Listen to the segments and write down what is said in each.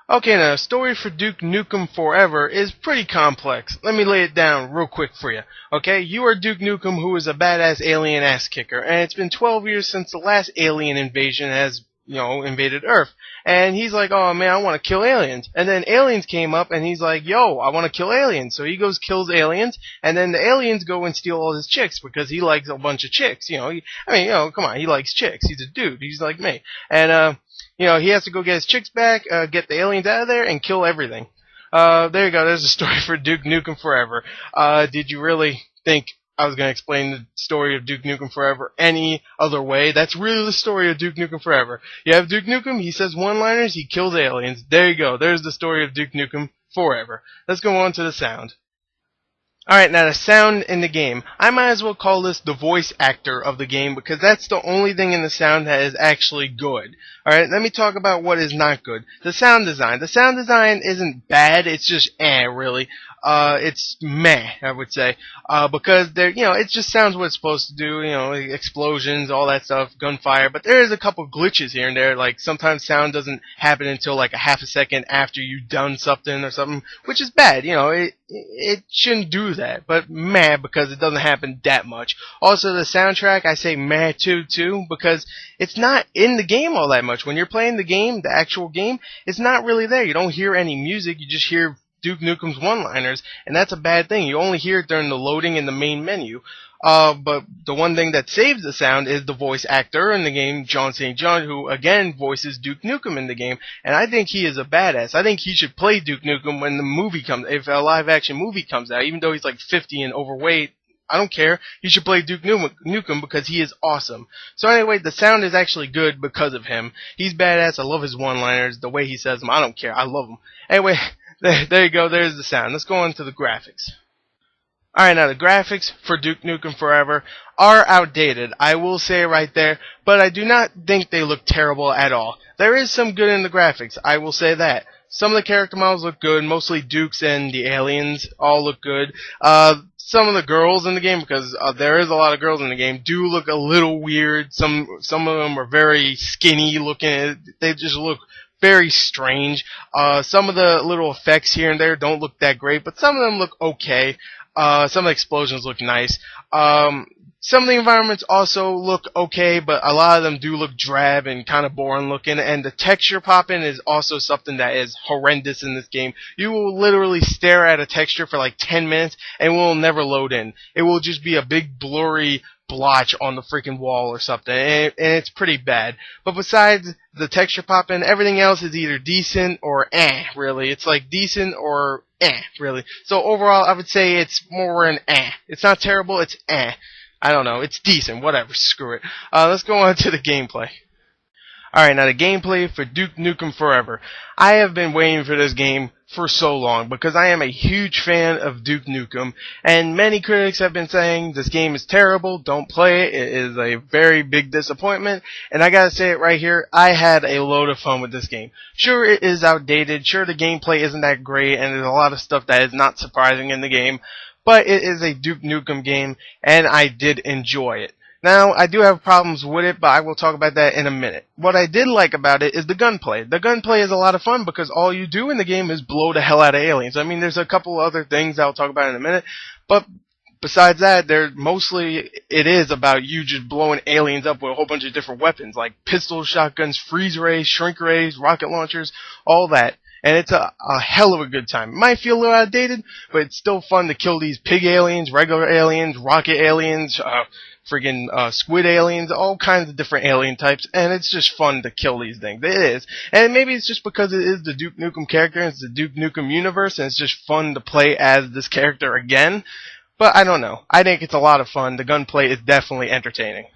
Okay, now, the story for Duke Nukem Forever is pretty complex. Let me lay it down real quick for you. Okay, you are Duke Nukem, who is a badass alien ass kicker, and it's been 12 years since the last alien invasion has, invaded Earth. And he's like, oh man, I want to kill aliens. And then aliens came up, and he's like, yo, I want to kill aliens. So he goes, kills aliens, and then the aliens go and steal all his chicks, because he likes a bunch of chicks. Come on, he likes chicks. He's a dude. He's like me. And, he has to go get his chicks back, get the aliens out of there, and kill everything. There you go. There's a story for Duke Nukem Forever. Did you really think I was going to explain the story of Duke Nukem Forever any other way? That's really the story of Duke Nukem Forever. You have Duke Nukem, he says one-liners, he kills aliens. There you go. There's the story of Duke Nukem Forever. Let's go on to the sound. Alright, now the sound in the game. I might as well call this the voice actor of the game because that's the only thing in the sound that is actually good. Alright, let me talk about what is not good. The sound design. The sound design isn't bad, it's just really. It's meh, I would say. Because it just sounds what it's supposed to do, explosions, all that stuff, gunfire, but there is a couple glitches here and there, like sometimes sound doesn't happen until like a half a second after you've done something or something, which is bad, it shouldn't do that, but meh, because it doesn't happen that much. Also, the soundtrack, I say meh too, because it's not in the game all that much. When you're playing the game, the actual game, it's not really there. You don't hear any music, you just hear Duke Nukem's one-liners, and that's a bad thing. You only hear it during the loading in the main menu. But the one thing that saves the sound is the voice actor in the game, John St. John, who again voices Duke Nukem in the game, and I think he is a badass. I think he should play Duke Nukem when the movie comes, if a live-action movie comes out, even though he's like 50 and overweight. I don't care. He should play Duke Nukem because he is awesome. So anyway, the sound is actually good because of him. He's badass. I love his one-liners, the way he says them. I don't care. I love them. Anyway, there you go. There's the sound. Let's go on to the graphics. Alright, now the graphics for Duke Nukem Forever are outdated. I will say it right there, but I do not think they look terrible at all. There is some good in the graphics. I will say that. Some of the character models look good. Mostly Dukes and the aliens all look good. Some of the girls in the game, because there is a lot of girls in the game, do look a little weird. Some of them are very skinny looking. They just look very strange. Some of the little effects here and there don't look that great, but some of them look okay. Some of the explosions look nice. Some of the environments also look okay, but a lot of them do look drab and kind of boring looking, and the texture popping is also something that is horrendous in this game. You will literally stare at a texture for like 10 minutes and it will never load in. It will just be a big blurry blotch on the freaking wall or something, and it's pretty bad. But besides the texture popping, everything else is either decent or really. It's like decent or really. So overall, I would say it's more an It's not terrible, it's I don't know, it's decent, whatever, screw it. Let's go on to the gameplay. Alright, now the gameplay for Duke Nukem Forever. I have been waiting for this game for so long because I am a huge fan of Duke Nukem, and many critics have been saying this game is terrible, don't play it, it is a very big disappointment, and I gotta say it right here, I had a load of fun with this game. Sure, it is outdated, sure the gameplay isn't that great, and there's a lot of stuff that is not surprising in the game, but it is a Duke Nukem game, and I did enjoy it. Now, I do have problems with it, but I will talk about that in a minute. What I did like about it is the gunplay. The gunplay is a lot of fun because all you do in the game is blow the hell out of aliens. I mean, there's a couple other things I'll talk about in a minute, but besides that, it is about you just blowing aliens up with a whole bunch of different weapons, like pistols, shotguns, freeze rays, shrink rays, rocket launchers, all that. And it's a hell of a good time. It might feel a little outdated, but it's still fun to kill these pig aliens, regular aliens, rocket aliens, squid aliens, all kinds of different alien types, and it's just fun to kill these things. It is. And maybe it's just because it is the Duke Nukem character, and it's the Duke Nukem universe, and it's just fun to play as this character again. But I don't know. I think it's a lot of fun. The gunplay is definitely entertaining.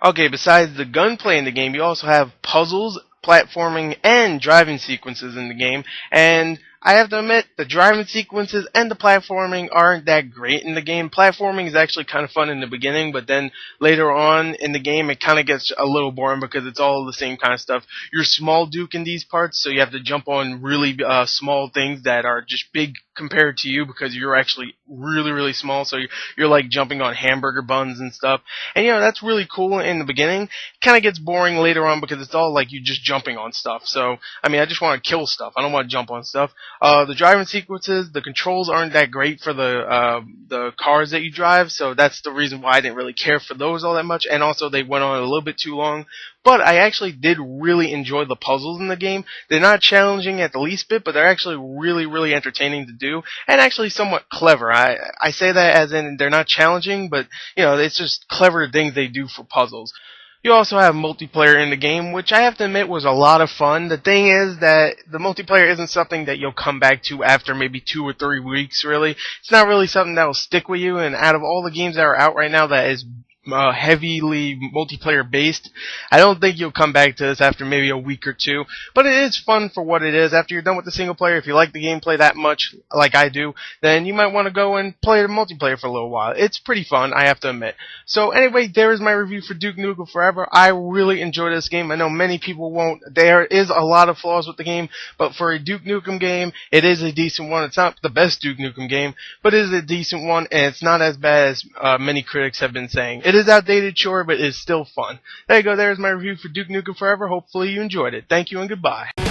Okay, besides the gunplay in the game, you also have puzzles, platforming, and driving sequences in the game, and I have to admit, the driving sequences and the platforming aren't that great in the game. Platforming is actually kind of fun in the beginning, but then later on in the game, it kind of gets a little boring because it's all the same kind of stuff. You're small Duke in these parts, so you have to jump on really small things that are just big compared to you because you're actually really, really small. So you're like jumping on hamburger buns and stuff. And that's really cool in the beginning. Kind of gets boring later on because it's all like you just jumping on stuff. So, I mean, I just want to kill stuff. I don't want to jump on stuff. The driving sequences, the controls aren't that great for the cars that you drive. So that's the reason why I didn't really care for those all that much. And also they went on a little bit too long. But I actually did really enjoy the puzzles in the game. They're not challenging at the least bit, but they're actually really, really entertaining to do, and actually somewhat clever. I say that as in they're not challenging, but it's just clever things they do for puzzles. You also have multiplayer in the game, which I have to admit was a lot of fun. The thing is that the multiplayer isn't something that you'll come back to after maybe 2 or 3 weeks, really. It's not really something that will stick with you, and out of all the games that are out right now that is heavily multiplayer based, I don't think you'll come back to this after maybe a week or 2, but it is fun for what it is. After you're done with the single player, if you like the gameplay that much like I do, then you might want to go and play the multiplayer for a little while. It's pretty fun, I have to admit. So anyway, there is my review for Duke Nukem Forever. I really enjoyed this game. I know many people won't. There is a lot of flaws with the game, but for a Duke Nukem game, it is a decent one. It's not the best Duke Nukem game, but it is a decent one, and it's not as bad as many critics have been saying. It is outdated, sure, but it's still fun. There you go. There's my review for Duke Nukem Forever. Hopefully you enjoyed it. Thank you and goodbye.